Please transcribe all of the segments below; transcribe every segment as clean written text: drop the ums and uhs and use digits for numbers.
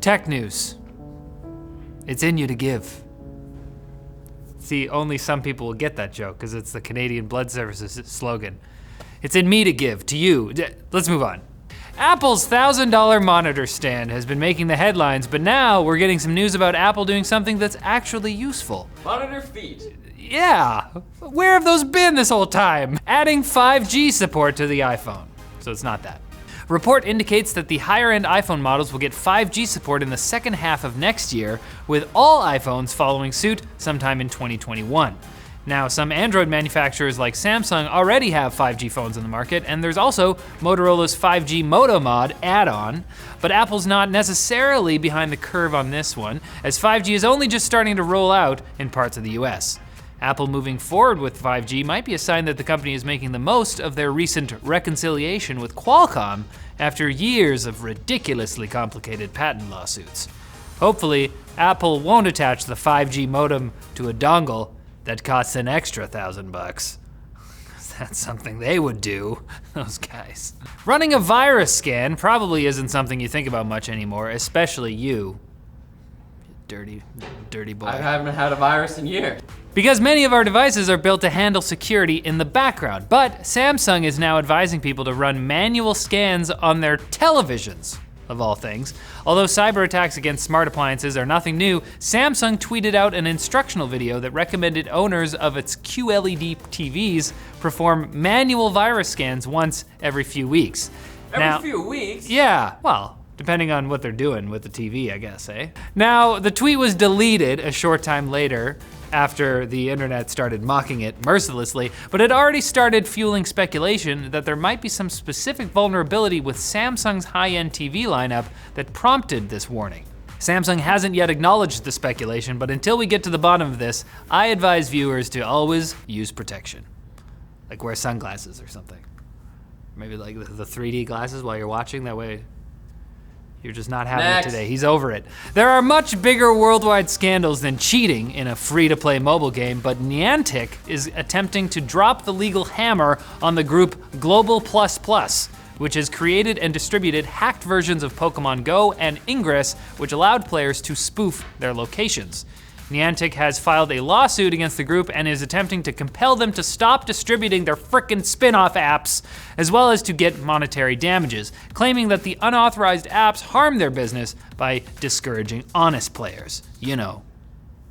Tech news. It's in you to give. See, only some people will get that joke because it's the Canadian Blood Services slogan. It's in me to give, to you. Let's move on. Apple's $1,000 monitor stand has been making the headlines, but now we're getting some news about Apple doing something that's actually useful. Monitor feet. Yeah, where have those been this whole time? Adding 5G support to the iPhone. So it's not that. Report indicates that the higher-end iPhone models will get 5G support in the second half of next year, with all iPhones following suit sometime in 2021. Now, some Android manufacturers like Samsung already have 5G phones in the market, and there's also Motorola's 5G Moto Mod add-on, but Apple's not necessarily behind the curve on this one, as 5G is only just starting to roll out in parts of the US. Apple moving forward with 5G might be a sign that the company is making the most of their recent reconciliation with Qualcomm after years of ridiculously complicated patent lawsuits. Hopefully, Apple won't attach the 5G modem to a dongle that costs an extra $1,000. That's something they would do, those guys. Running a virus scan probably isn't something you think about much anymore, especially you. Dirty boy. I haven't had a virus in years. Because many of our devices are built to handle security in the background, but Samsung is now advising people to run manual scans on their televisions, of all things. Although cyber attacks against smart appliances are nothing new, Samsung tweeted out an instructional video that recommended owners of its QLED TVs perform manual virus scans once every few weeks. Every few weeks? Yeah, well, depending on what they're doing with the TV, I guess, eh? Now, the tweet was deleted a short time later after the internet started mocking it mercilessly, but it already started fueling speculation that there might be some specific vulnerability with Samsung's high-end TV lineup that prompted this warning. Samsung hasn't yet acknowledged the speculation, but until we get to the bottom of this, I advise viewers to always use protection. Like wear sunglasses or something. Maybe like the 3D glasses while you're watching, that way you're just not having it today. He's over it. There are much bigger worldwide scandals than cheating in a free-to-play mobile game, but Niantic is attempting to drop the legal hammer on the group Global++, which has created and distributed hacked versions of Pokemon Go and Ingress, which allowed players to spoof their locations. Niantic has filed a lawsuit against the group and is attempting to compel them to stop distributing their frickin' spin-off apps, as well as to get monetary damages, claiming that the unauthorized apps harm their business by discouraging honest players. You know,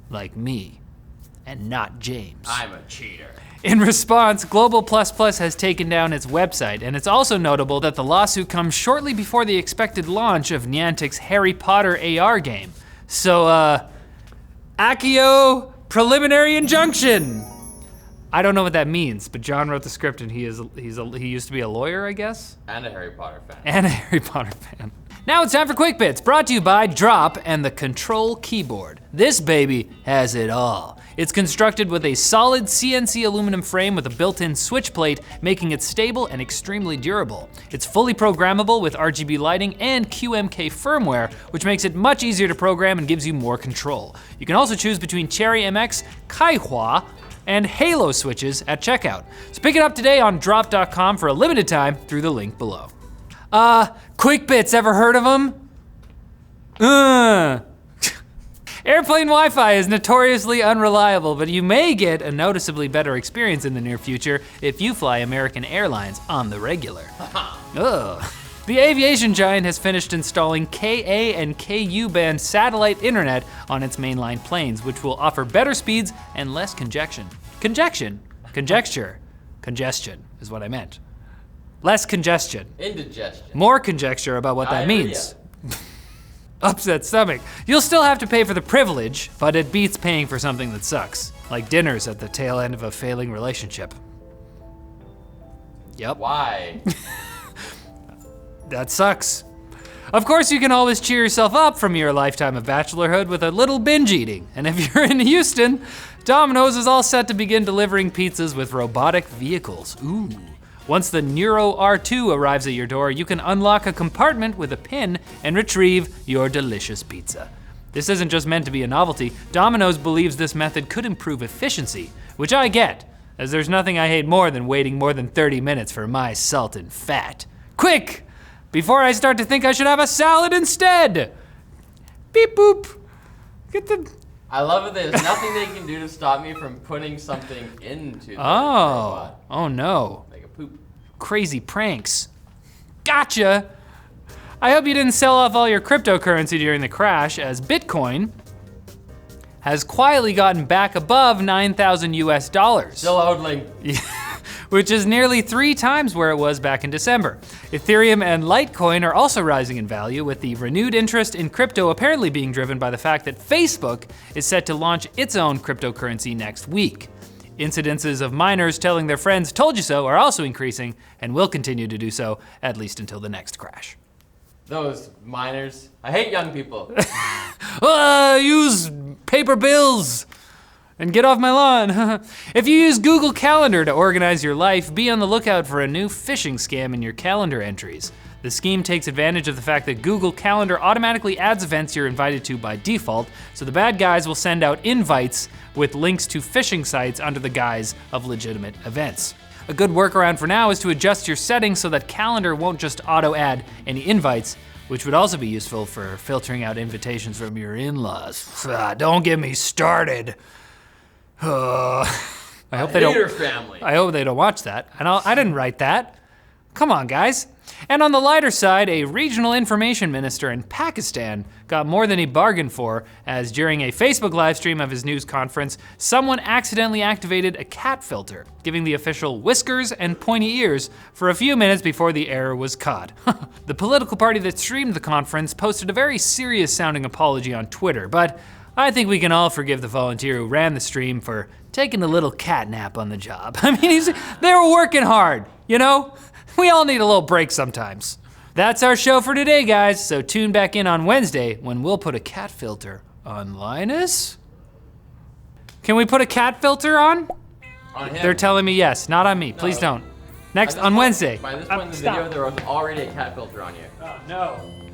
like me, and not James. I'm a cheater. In response, Global++ has taken down its website, and it's also notable that the lawsuit comes shortly before the expected launch of Niantic's Harry Potter AR game. So, Accio preliminary injunction. I don't know what that means, but John wrote the script and he used to be a lawyer, I guess? And a Harry Potter fan. And a Harry Potter fan. Now it's time for Quick Bits, brought to you by Drop and the Control Keyboard. This baby has it all. It's constructed with a solid CNC aluminum frame with a built-in switch plate, making it stable and extremely durable. It's fully programmable with RGB lighting and QMK firmware, which makes it much easier to program and gives you more control. You can also choose between Cherry MX, Kaihua, and Halo switches at checkout. So pick it up today on drop.com for a limited time through the link below. Quick Bits, ever heard of them? Airplane Wi-Fi is notoriously unreliable, but you may get a noticeably better experience in the near future if you fly American Airlines on the regular. The aviation giant has finished installing Ka and Ku band satellite internet on its mainline planes, which will offer better speeds and less congestion. Congestion is what I meant. Less congestion. Indigestion. More conjecture about what that means. Upset stomach. You'll still have to pay for the privilege, but it beats paying for something that sucks, like dinners at the tail end of a failing relationship. Yep. Why? That sucks. Of course, you can always cheer yourself up from your lifetime of bachelorhood with a little binge eating. And if you're in Houston, Domino's is all set to begin delivering pizzas with robotic vehicles. Ooh. Once the Neuro R2 arrives at your door, you can unlock a compartment with a pin and retrieve your delicious pizza. This isn't just meant to be a novelty. Domino's believes this method could improve efficiency, which I get, as there's nothing I hate more than waiting more than 30 minutes for my salt and fat. Quick, before I start to think I should have a salad instead. Beep boop. Get the. I love it. There's nothing they can do to stop me from putting something into the robot. Oh no. Like a poop. Crazy pranks. Gotcha. I hope you didn't sell off all your cryptocurrency during the crash, as Bitcoin has quietly gotten back above 9,000 US dollars. Still hodling. Which is nearly 3 times where it was back in December. Ethereum and Litecoin are also rising in value, with the renewed interest in crypto apparently being driven by the fact that Facebook is set to launch its own cryptocurrency next week. Incidences of miners telling their friends "told you so" are also increasing and will continue to do so, at least until the next crash. Those miners. I hate young people. Use paper bills and get off my lawn. If you use Google Calendar to organize your life, be on the lookout for a new phishing scam in your calendar entries. The scheme takes advantage of the fact that Google Calendar automatically adds events you're invited to by default, so the bad guys will send out invites with links to phishing sites under the guise of legitimate events. A good workaround for now is to adjust your settings so that Calendar won't just auto-add any invites, which would also be useful for filtering out invitations from your in-laws. Don't get me started. I hope they don't. Family. I hope they don't watch that. I didn't write that. Come on, guys. And on the lighter side, a regional information minister in Pakistan got more than he bargained for, as during a Facebook live stream of his news conference, someone accidentally activated a cat filter, giving the official whiskers and pointy ears for a few minutes before the error was caught. The political party that streamed the conference posted a very serious sounding apology on Twitter, but I think we can all forgive the volunteer who ran the stream for taking a little cat nap on the job. I mean, they were working hard, you know? We all need a little break sometimes. That's our show for today, guys, so tune back in on Wednesday when we'll put a cat filter on Linus. Can we put a cat filter on? On him. They're telling me yes, not on me. Please don't. Next, on Wednesday. By this point in the video, there was already a cat filter on you. Oh, no.